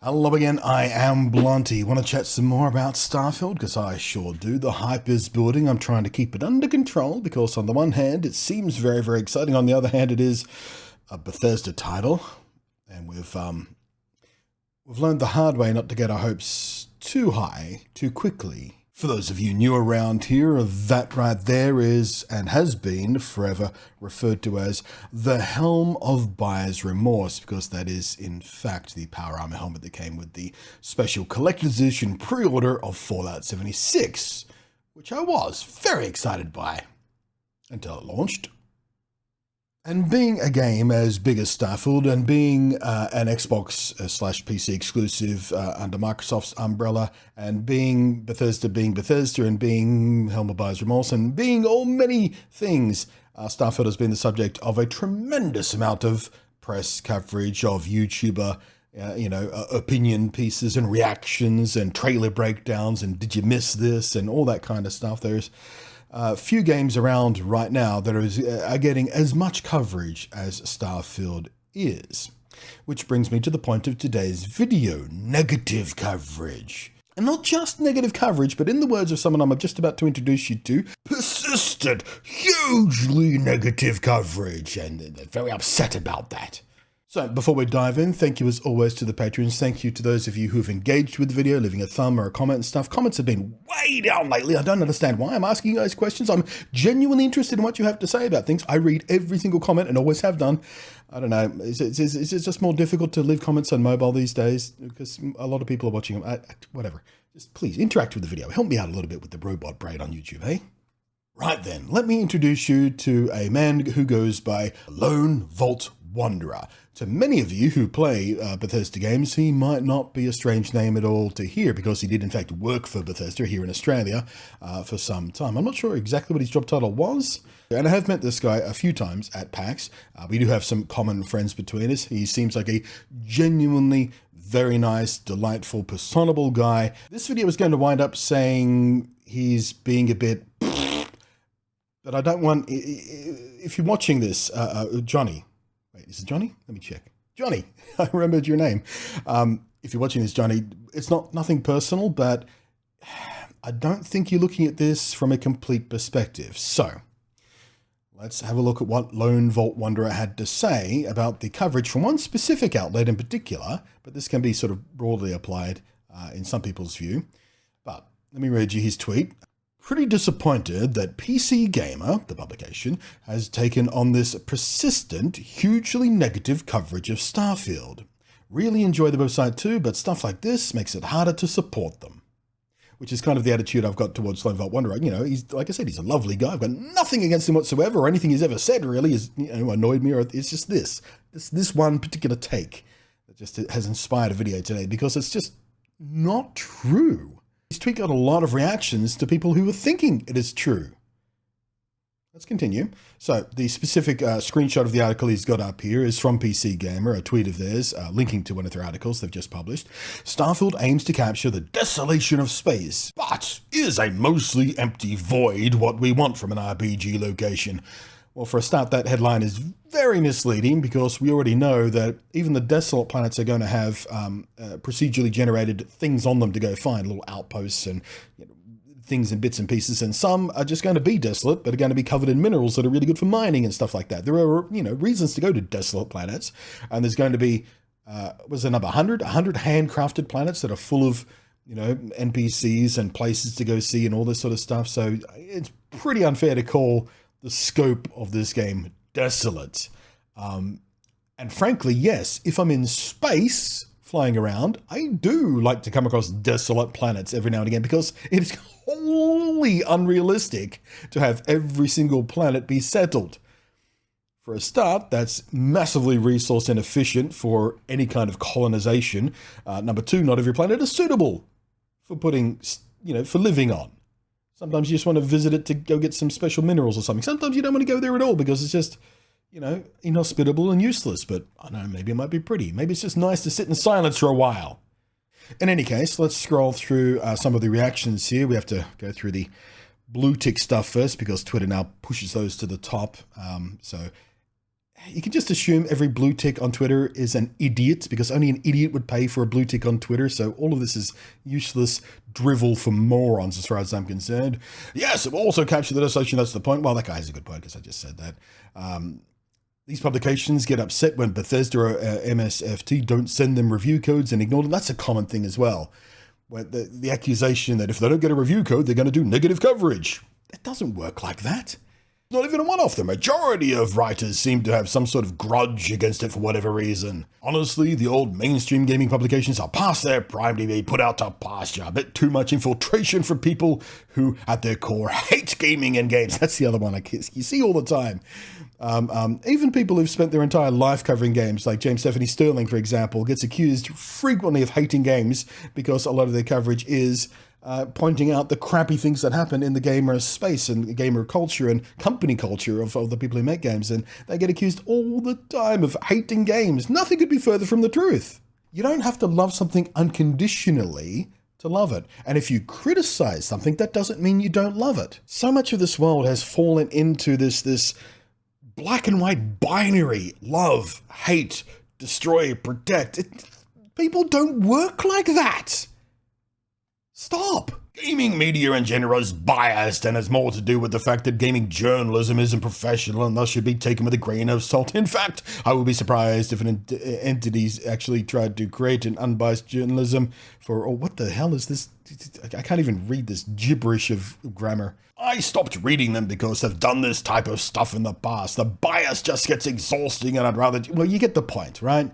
Hello again, I am Blunty. Want to chat some more about Starfield? Because I sure do. The hype is building. I'm trying to keep it under control because on the one hand, it seems very, very exciting. On the other hand, it is a Bethesda title. And we've learned the hard way not to get our hopes too high, too quickly. For those of you new around here, that right there is, and has been forever referred to as, the Helm of Buyer's Remorse, because that is, in fact, the power armor helmet that came with the special collector's edition pre-order of Fallout 76, which I was very excited by, until it launched. And being a game as big as Starfield and being an Xbox slash PC exclusive under Microsoft's umbrella, and being Bethesda and being Helm of Buyer's Remorse and being all many things, Starfield has been the subject of a tremendous amount of press coverage, of YouTuber opinion pieces and reactions and trailer breakdowns and did you miss this and all that kind of stuff. There's few games around right now that are getting as much coverage as Starfield is. Which brings me to the point of today's video, negative coverage. And not just negative coverage, but in the words of someone I'm just about to introduce you to, persistent, hugely negative coverage, and they're very upset about that. So before we dive in, thank you as always to the patrons. Thank you to those of you who've engaged with the video, leaving a thumb or a comment and stuff. Comments have been way down lately. I don't understand why. I'm asking you guys questions. I'm genuinely interested in what you have to say about things. I read every single comment and always have done. I don't know. Is it just more difficult to leave comments on mobile these days? Because a lot of people are watching them. Whatever. Just please interact with the video. Help me out a little bit with the robot brain on YouTube, eh? Right then, let me introduce you to a man who goes by Lone Vault Wanderer. To many of you who play Bethesda games, he might not be a strange name at all to hear because he did in fact work for Bethesda here in Australia for some time. I'm not sure exactly what his job title was, and I have met this guy a few times at PAX. We do have some common friends between us. He seems like a genuinely very nice, delightful, personable guy. This video is going to wind up saying he's being a bit, but I don't want, if you're watching this, Johnny, wait, is it Johnny? Let me check. Johnny, I remembered your name. If you're watching this, Johnny, it's nothing personal, but I don't think you're looking at this from a complete perspective. So let's have a look at what Lone Vault Wanderer had to say about the coverage from one specific outlet in particular, but this can be sort of broadly applied in some people's view. But let me read you his tweet. Pretty disappointed that PC Gamer, the publication, has taken on this persistent, hugely negative coverage of Starfield. Really enjoy the website too, but stuff like this makes it harder to support them. Which is kind of the attitude I've got towards Lone Vault Wanderer. You know, he's, like I said, he's a lovely guy. I've got nothing against him whatsoever, or anything he's ever said really has annoyed me, or it's just this one particular take that just has inspired a video today, because it's just not true. His tweet got a lot of reactions to people who were thinking it is true. Let's continue. So the specific screenshot of the article he's got up here is from PC Gamer, a tweet of theirs, linking to one of their articles they've just published. Starfield aims to capture the desolation of space, but is a mostly empty void what we want from an RPG location? Well, for a start, that headline is very misleading because we already know that even the desolate planets are going to have procedurally generated things on them to go find, little outposts and things in bits and pieces, and some are just going to be desolate, but are going to be covered in minerals that are really good for mining and stuff like that. There are, reasons to go to desolate planets, and there's going to be, was the number 100 handcrafted planets that are full of, NPCs and places to go see and all this sort of stuff. So it's pretty unfair to call the scope of this game desolate. And frankly, yes, if I'm in space flying around, I do like to come across desolate planets every now and again, because it is wholly unrealistic to have every single planet be settled. For a start, that's massively resource inefficient for any kind of colonization. Number two, not every planet is suitable for putting, for living on. Sometimes you just want to visit it to go get some special minerals or something. Sometimes you don't want to go there at all because it's just, inhospitable and useless. But I don't know, maybe it might be pretty. Maybe it's just nice to sit in silence for a while. In any case, let's scroll through some of the reactions here. We have to go through the blue tick stuff first because Twitter now pushes those to the top. So you can just assume every blue tick on Twitter is an idiot, because only an idiot would pay for a blue tick on Twitter. So all of this is useless drivel for morons as far as I'm concerned. Yes, it will also capture the dissociation. That's the point. Well, that guy has a good point, because I just said that. These publications get upset when Bethesda or MSFT don't send them review codes and ignore them. That's a common thing as well. Where the accusation that if they don't get a review code, they're going to do negative coverage. It doesn't work like that. Not even a one-off. The majority of writers seem to have some sort of grudge against it for whatever reason. Honestly, the old mainstream gaming publications are past their prime to be put out to pasture. A bit too much infiltration from people who, at their core, hate gaming and games. That's the other one you see all the time. Even people who've spent their entire life covering games, like James Stephanie Sterling, for example, gets accused frequently of hating games because a lot of their coverage is pointing out the crappy things that happen in the gamer space and gamer culture and company culture of the people who make games. And they get accused all the time of hating games. Nothing could be further from the truth. You don't have to love something unconditionally to love it. And if you criticize something, that doesn't mean you don't love it. So much of this world has fallen into this black and white binary: love, hate, destroy, protect. People don't work like that. Stop. Gaming media in general is biased and has more to do with the fact that gaming journalism isn't professional and thus should be taken with a grain of salt. In fact, I would be surprised if an entities actually tried to create an unbiased journalism for, oh, what the hell is this? I can't even read this gibberish of grammar. I stopped reading them because they've done this type of stuff in the past. The bias just gets exhausting, and I'd rather, well, you get the point, right?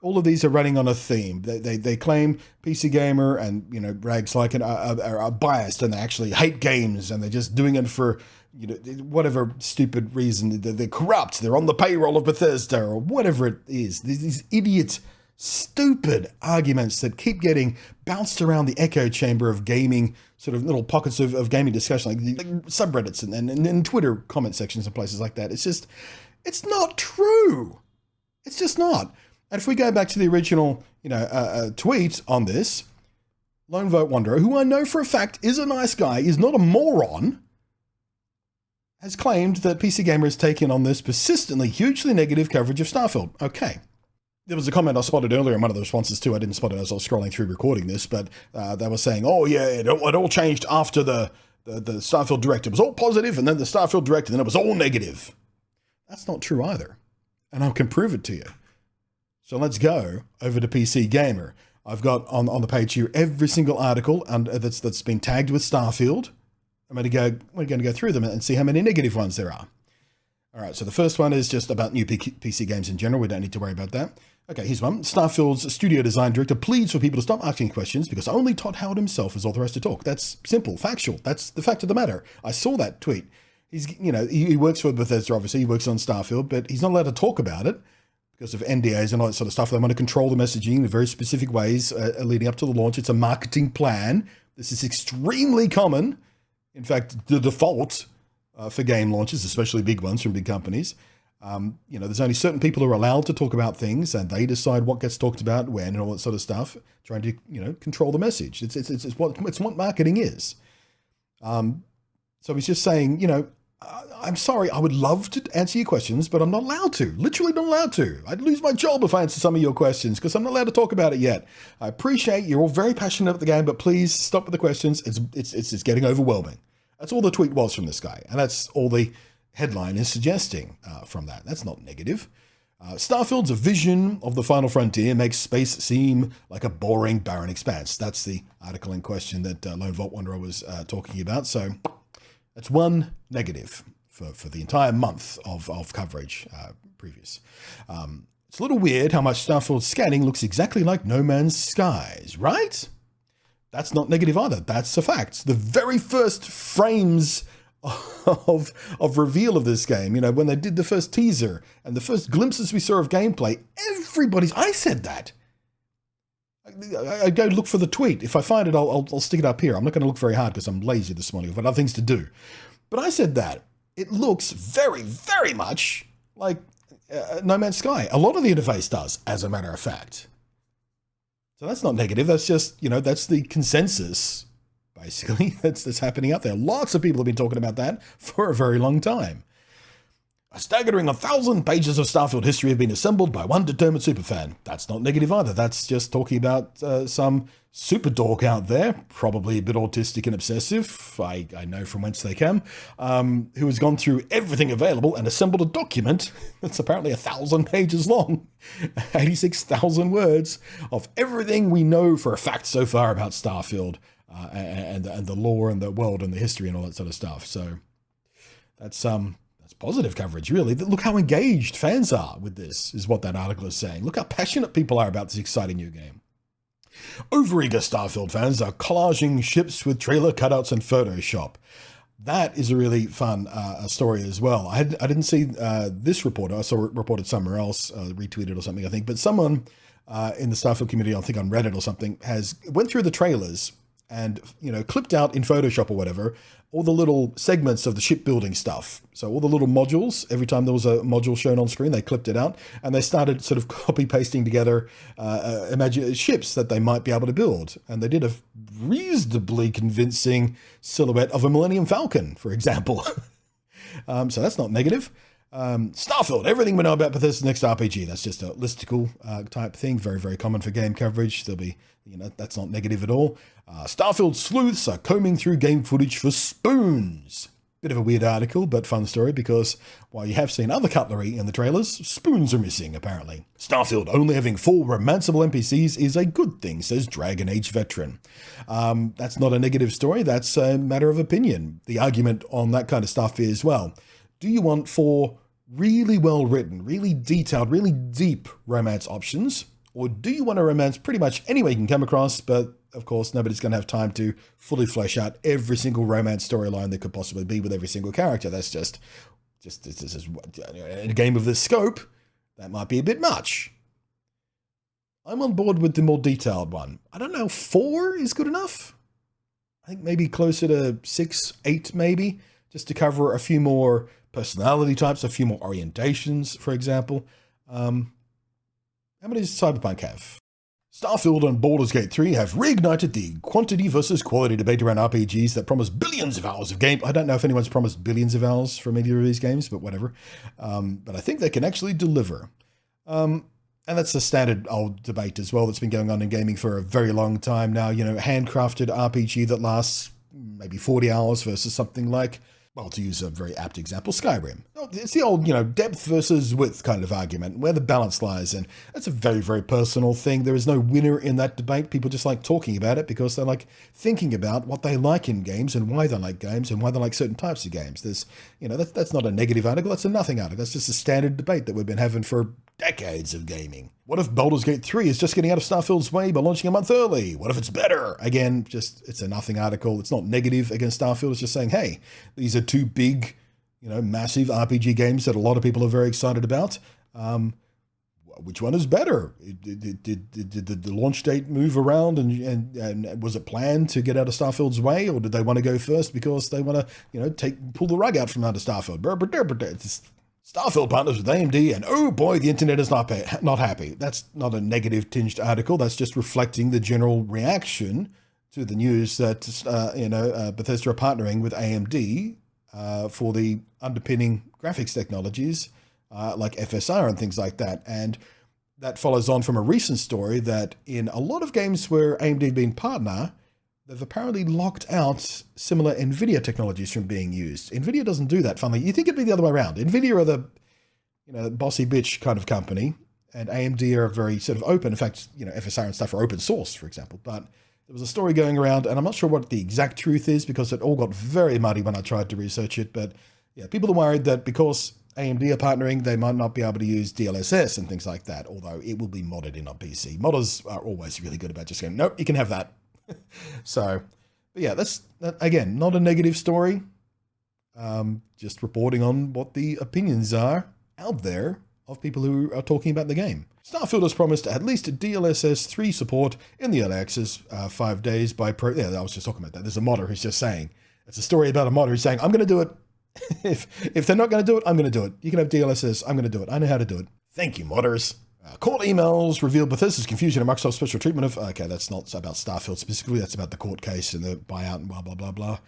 All of these are running on a theme. They claim PC Gamer and, rags like it are biased, and they actually hate games, and they're just doing it for, whatever stupid reason. They're corrupt. They're on the payroll of Bethesda or whatever it is. These idiot, stupid arguments that keep getting bounced around the echo chamber of gaming, sort of little pockets of gaming discussion, like subreddits and Twitter comment sections and places like that. It's not true. It's just not. And if we go back to the original, tweet on this, Lone Vote Wanderer, who I know for a fact is a nice guy, is not a moron, has claimed that PC Gamer has taken on this persistently hugely negative coverage of Starfield. Okay. There was a comment I spotted earlier in one of the responses too. I didn't spot it as I was scrolling through recording this, but they were saying, oh yeah, it all changed after the Starfield Direct. It was all positive, and then the Starfield Direct, and then it was all negative. That's not true either. And I can prove it to you. So let's go over to PC Gamer. I've got on the page here every single article that's been tagged with Starfield. We're going to go through them and see how many negative ones there are. All right, so the first one is just about new PC games in general. We don't need to worry about that. Okay, here's one. Starfield's studio design director pleads for people to stop asking questions because only Todd Howard himself is authorized to talk. That's simple, factual. That's the fact of the matter. I saw that tweet. He works for Bethesda, obviously. He works on Starfield, but he's not allowed to talk about it because of NDAs and all that sort of stuff. They want to control the messaging in very specific ways leading up to the launch. It's a marketing plan. This is extremely common. In fact, the default for game launches, especially big ones from big companies. There's only certain people who are allowed to talk about things, and they decide what gets talked about when and all that sort of stuff, trying to, control the message. It's what marketing is. So he's just saying, I'm sorry, I would love to answer your questions, but I'm not allowed to. Literally not allowed to. I'd lose my job if I answer some of your questions because I'm not allowed to talk about it yet. I appreciate you're all very passionate about the game, but please stop with the questions. It's getting overwhelming. That's all the tweet was from this guy, and that's all the headline is suggesting from that. That's not negative. Starfield's vision of the final frontier makes space seem like a boring, barren expanse. That's the article in question that Lone Vault Wanderer was talking about. So that's one negative for the entire month of coverage previous. It's a little weird how much Starfield's scanning looks exactly like No Man's Skies, right? That's not negative either. That's a fact. The very first frames of reveal of this game, when they did the first teaser and the first glimpses we saw of gameplay, I said that. I go look for the tweet. If I find it, I'll stick it up here. I'm not going to look very hard because I'm lazy this morning. I've got other things to do. But I said that. It looks very, very much like No Man's Sky. A lot of the interface does, as a matter of fact. So that's not negative. That's just, that's the consensus, basically, that's happening out there. Lots of people have been talking about that for a very long time. A staggering 1,000 pages of Starfield history have been assembled by one determined superfan. That's not negative either. That's just talking about some super dork out there, probably a bit autistic and obsessive, I know from whence they come, who has gone through everything available and assembled a document that's apparently 1,000 pages long, 86,000 words of everything we know for a fact so far about Starfield and the lore and the world and the history and all that sort of stuff. So that's positive coverage, really. Look how engaged fans are with this, is what that article is saying. Look how passionate people are about this exciting new game. Overeager Starfield fans are collaging ships with trailer cutouts and Photoshop. That is a really fun story as well. I didn't see this report. I saw it reported somewhere else, retweeted or something, I think. But someone in the Starfield community, I think on Reddit or something, went through the trailers and, clipped out in Photoshop or whatever, all the little segments of the shipbuilding stuff. So all the little modules, every time there was a module shown on screen, they clipped it out and they started sort of copy pasting together ships that they might be able to build. And they did a reasonably convincing silhouette of a Millennium Falcon, for example. So that's not negative. Starfield, everything we know about Bethesda's next RPG. That's just a listicle type thing. Very, very common for game coverage. There'll be, that's not negative at all. Starfield sleuths are combing through game footage for spoons. Bit of a weird article, but fun story because while you have seen other cutlery in the trailers, spoons are missing, apparently. Starfield only having 4 romanceable NPCs is a good thing, says Dragon Age veteran. That's not a negative story. That's a matter of opinion. The argument on that kind of stuff is, well, do you want 4 really well written, really detailed, really deep romance options? Or do you want a romance pretty much any way you can come across, but of course nobody's going to have time to fully flesh out every single romance storyline there could possibly be with every single character. That's just in a game of this scope, that might be a bit much. I'm on board with the more detailed one. I don't know, 4 is good enough? I think maybe closer to 6, 8 maybe, just to cover a few more personality types, a few more orientations, for example. How many does Cyberpunk have? Starfield and Baldur's Gate 3 have reignited the quantity versus quality debate around RPGs that promise billions of hours of game. I don't know if anyone's promised billions of hours from either of these games, but whatever. But I think they can actually deliver. And that's a standard old debate as well that's been going on in gaming for a very long time now. Handcrafted RPG that lasts maybe 40 hours versus something like, well, to use a very apt example, Skyrim. It's the old, depth versus width kind of argument, where the balance lies, and that's a very, very personal thing. There is no winner in that debate. People just like talking about it because they like thinking about what they like in games and why they like games and why they like certain types of games. There's, that's not a negative article, that's a nothing article. That's just a standard debate that we've been having for decades of gaming. What if Baldur's Gate 3 is just getting out of Starfield's way by launching a month early? What if it's better? Again, it's a nothing article. It's not negative against Starfield. It's just saying, hey, these are 2 big, massive RPG games that a lot of people are very excited about. Which one is better? Did the launch date move around and was it planned to get out of Starfield's way, or did they want to go first because they want to, pull the rug out from under Starfield? Starfield partners with AMD, and oh boy, the internet is not happy. That's not a negative tinged article. That's just reflecting the general reaction to the news that Bethesda are partnering with AMD for the underpinning graphics technologies like FSR and things like that. And that follows on from a recent story that in a lot of games where AMD have been partner, they've apparently locked out similar NVIDIA technologies from being used. NVIDIA doesn't do that, funnily. You think it'd be the other way around. NVIDIA are the, bossy bitch kind of company, and AMD are very sort of open. In fact, FSR and stuff are open source, for example. But there was a story going around, and I'm not sure what the exact truth is because it all got very muddy when I tried to research it. But yeah, people are worried that because AMD are partnering, they might not be able to use DLSS and things like that, although it will be modded in on PC. Modders are always really good about just going, nope, you can have that. So, but yeah, that's again, not a negative story. Just reporting on what the opinions are out there of people who are talking about the game. Starfield has promised at least DLSS 3 support in the early access 5 days by Yeah, I was just talking about that. There's a modder who's just saying, it's a story about a modder who's saying, I'm going to do it. if they're not going to do it, I'm going to do it. You can have DLSS, I'm going to do it. I know how to do it. Thank you, modders. Court emails revealed Bethesda's confusion and Microsoft's special treatment of... Okay, that's not about Starfield specifically. That's about the court case and the buyout and blah, blah, blah, blah.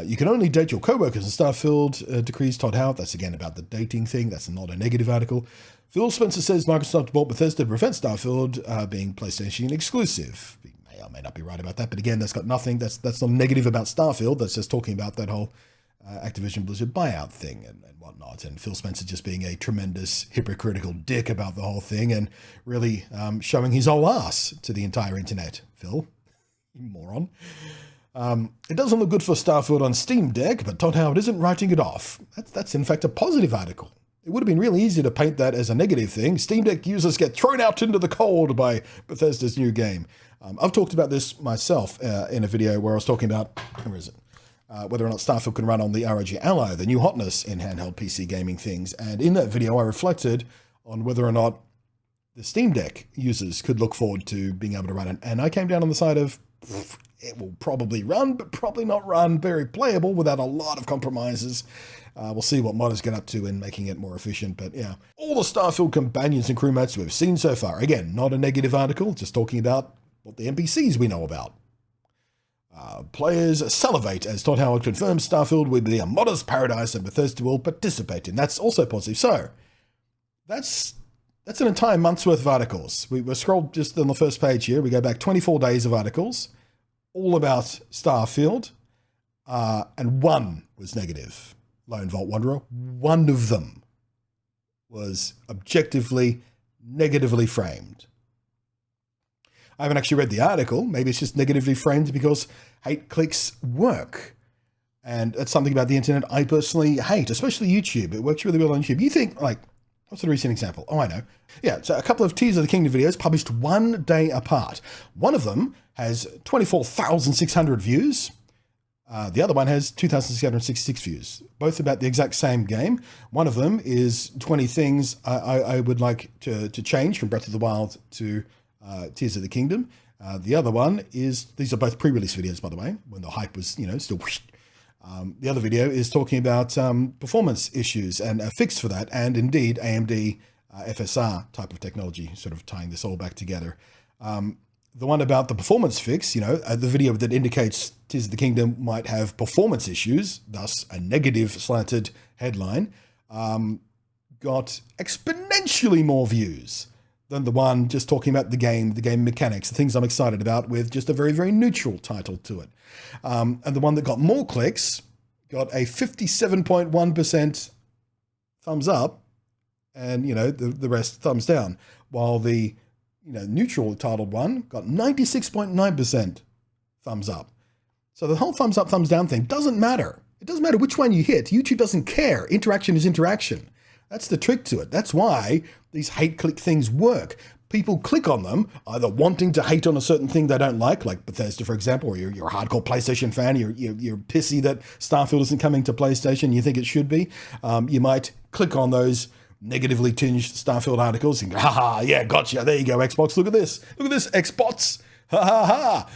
You can only date your co-workers in Starfield, decrees Todd Howard. That's again about the dating thing. That's not a negative article. Phil Spencer says Microsoft bought Bethesda to prevent Starfield being PlayStation exclusive. He may or may not be right about that, but again, that's got nothing. That's not negative about Starfield. That's just talking about that whole Activision Blizzard buyout thing and whatnot. And Phil Spencer just being a tremendous hypocritical dick about the whole thing and really showing his whole ass to the entire internet. Phil, you moron. It doesn't look good for Starfield on Steam Deck, but Todd Howard isn't writing it off. That's in fact a positive article. It would have been really easy to paint that as a negative thing. Steam Deck users get thrown out into the cold by Bethesda's new game. I've talked about this myself in a video where I was talking about, where is it? Whether or not Starfield can run on the ROG Ally, the new hotness in handheld PC gaming things. And in that video, I reflected on whether or not the Steam Deck users could look forward to being able to run it. And I came down on the side of, it will probably run, but probably not run very playable without a lot of compromises. We'll see what modders get up to in making it more efficient. But yeah, all the Starfield companions and crewmates we've seen so far. Again, not a negative article, just talking about what the NPCs we know about. Players salivate as Todd Howard confirms Starfield will be a modest paradise and Bethesda will participate in. That's also positive. So that's an entire month's worth of articles. We scrolled just on the first page here. We go back 24 days of articles, all about Starfield, and one was negative. Lone Vault Wanderer, one of them was objectively negatively framed. I haven't actually read the article. Maybe it's just negatively framed because hate clicks work. And it's something about the internet I personally hate, especially YouTube. It works really well on YouTube. You think, like, what's a recent example? Oh, I know. Yeah, so a couple of Tears of the Kingdom videos published one day apart. One of them has 24,600 views. The other one has 2,666 views, both about the exact same game. One of them is 20 things I would like to change from Breath of the Wild to Tears of the Kingdom. The other one is, these are both pre-release videos, by the way, when the hype was, still whoosh. The other video is talking about performance issues and a fix for that, and indeed AMD FSR type of technology, sort of tying this all back together. The one about the performance fix, the video that indicates Tears of the Kingdom might have performance issues, thus a negative slanted headline, got exponentially more views than the one just talking about the game mechanics, the things I'm excited about, with just a very, very neutral title to it. And the one that got more clicks got a 57.1% thumbs up and, the rest thumbs down, while the neutral titled one got 96.9% thumbs up. So the whole thumbs up, thumbs down thing doesn't matter. It doesn't matter which one you hit. YouTube doesn't care. Interaction is interaction. That's the trick to it. That's why these hate click things work. People click on them either wanting to hate on a certain thing they don't like Bethesda, for example, or you're a hardcore PlayStation fan, you're pissy that Starfield isn't coming to PlayStation, you think it should be. You might click on those negatively tinged Starfield articles and go, ha, yeah, gotcha, there you go, Xbox, look at this, Xbox, ha, ha, ha.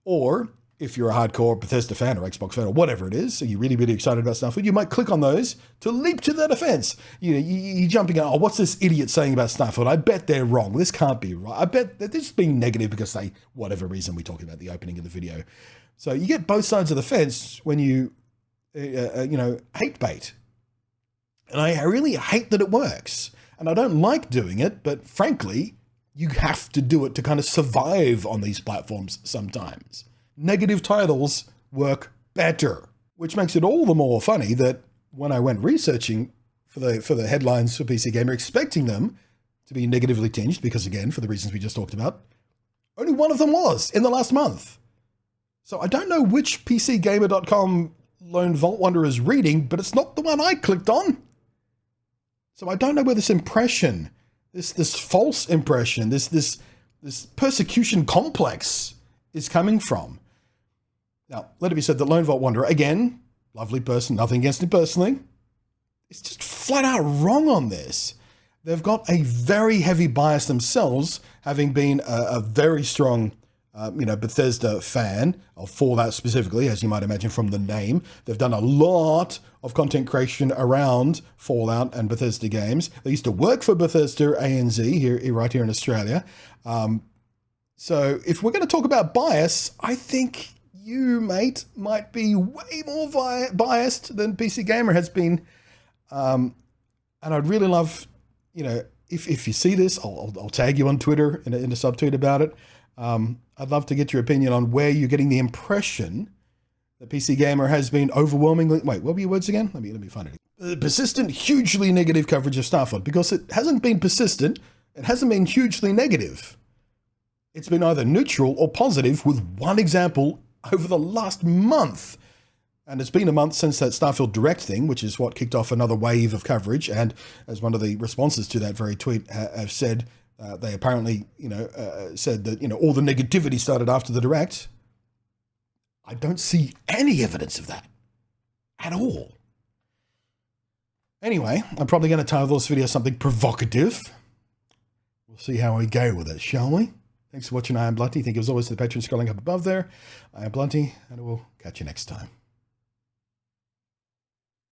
Or if you're a hardcore Bethesda fan or Xbox fan or whatever it is, so you're really, really excited about Starfield, you might click on those to leap to their defense. You're jumping out, oh, what's this idiot saying about Starfield? I bet they're wrong. This can't be right. I bet they're just being negative because they, whatever reason we talked about the opening of the video. So you get both sides of the fence when you, hate bait. And I really hate that it works. And I don't like doing it, but frankly, you have to do it to kind of survive on these platforms sometimes. Negative titles work better, which makes it all the more funny that when I went researching for the headlines for PC Gamer, expecting them to be negatively tinged, because again, for the reasons we just talked about, only one of them was in the last month. So I don't know which PCGamer.com Lone Vault Wanderer is reading, but it's not the one I clicked on. So I don't know where this impression, this false impression, this persecution complex is coming from. Now, let it be said that Lone Vault Wanderer, again, lovely person, nothing against him personally, is just flat out wrong on this. They've got a very heavy bias themselves, having been a very strong, Bethesda fan of Fallout specifically, as you might imagine from the name. They've done a lot of content creation around Fallout and Bethesda games. They used to work for Bethesda ANZ right here in Australia. So if we're going to talk about bias, I think you, mate, might be way more biased than PC Gamer has been. And I'd really love, if you see this, I'll tag you on Twitter in a subtweet about it. I'd love to get your opinion on where you're getting the impression that PC Gamer has been overwhelmingly... Wait, what were your words again? Let me find it. Persistent, hugely negative coverage of Starfield, because it hasn't been persistent, it hasn't been hugely negative. It's been either neutral or positive, with one example over the last month. And it's been a month since that Starfield Direct thing, which is what kicked off another wave of coverage. And as one of the responses to that very tweet have said, they apparently, said that, all the negativity started after the Direct. I don't see any evidence of that at all. Anyway, I'm probably going to title this video something provocative. We'll see how we go with it, shall we? Thanks for watching. I am Blunty. Thank you as always to the patrons scrolling up above there. I am Blunty, and we'll catch you next time.